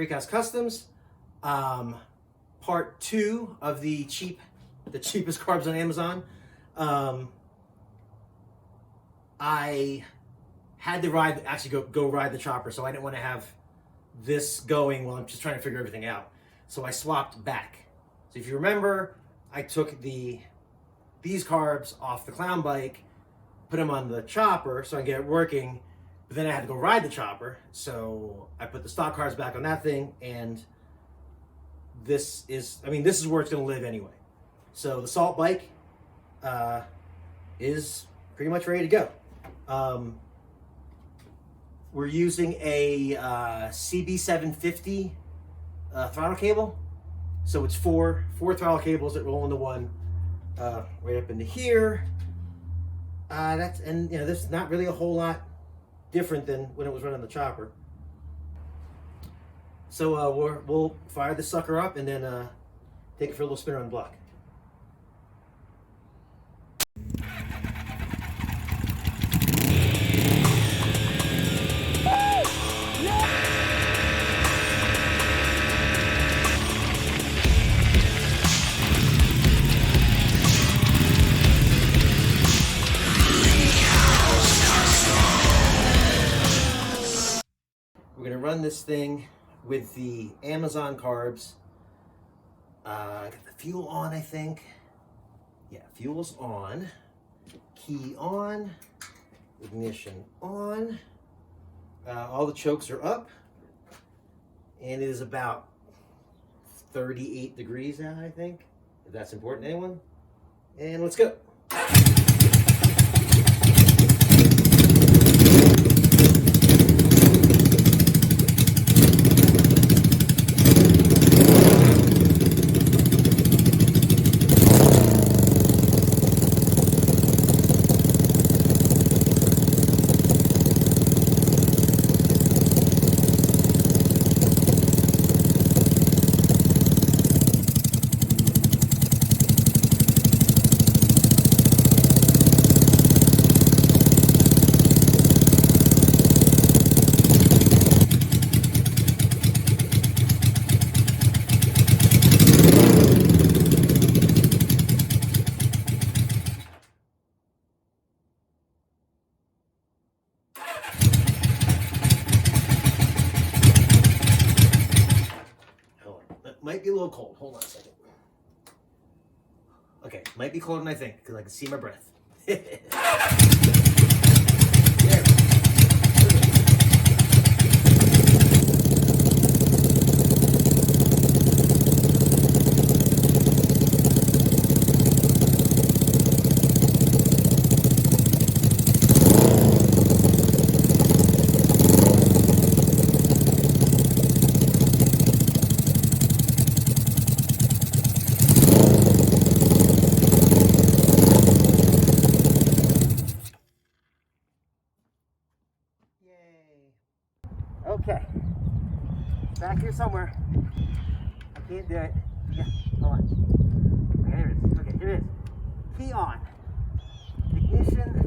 Freakhouse Customs. Part 2 of the cheapest carbs on Amazon. I had to go ride the chopper, so I didn't want to have this going while I'm just trying to figure everything out. So I swapped back. So if you remember, I took these carbs off the clown bike, put them on the chopper so I can get it working, but then I had to go ride the chopper. So I put the stock carbs back on that thing, and this is where it's going to live anyway. So the Salt bike is pretty much ready to go. We're using a CB750 throttle cable. So it's four throttle cables that roll into one, right up into here. There's not really a whole lot different than when it was running the chopper. So we'll fire this sucker up and then take it for a little spin around the block. We're gonna run this thing with the Amazon carbs. Got the fuel on, I think. Yeah, fuel's on. Key on. Ignition on. All the chokes are up. And it is about 38 degrees out, I think. If that's important to anyone. And let's go. Might be a little cold. Hold on a second. Okay, might be colder than I think because I can see my breath. Okay, back here somewhere. I can't do it. Yeah, hold on. Okay, here it is. Okay, here it is. Key on. Ignition.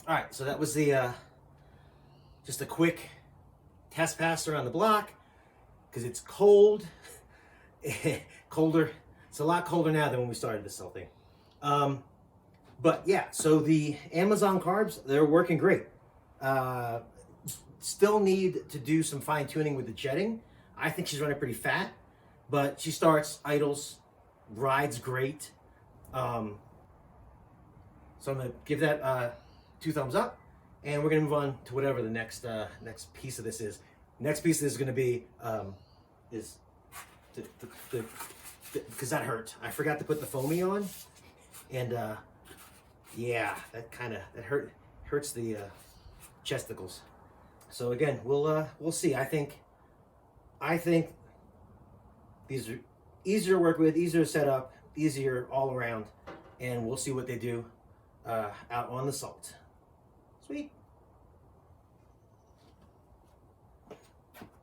All right, so that was the just a quick test pass around the block because it's cold, colder. It's a lot colder now than when we started this whole thing. But yeah, so the Amazon carbs, they're working great. Still need to do some fine tuning with the jetting. I think she's running pretty fat, but she starts, idles, rides great. So I'm gonna give that 2 thumbs up, and we're gonna move on to whatever the next next piece of this is. Next piece of this is gonna be is because that hurt. I forgot to put the foamy on, and yeah, that hurts the chesticles. So again, we'll see. I think these are easier to work with, easier to set up, easier all around, and we'll see what they do out on the salt. Sweet.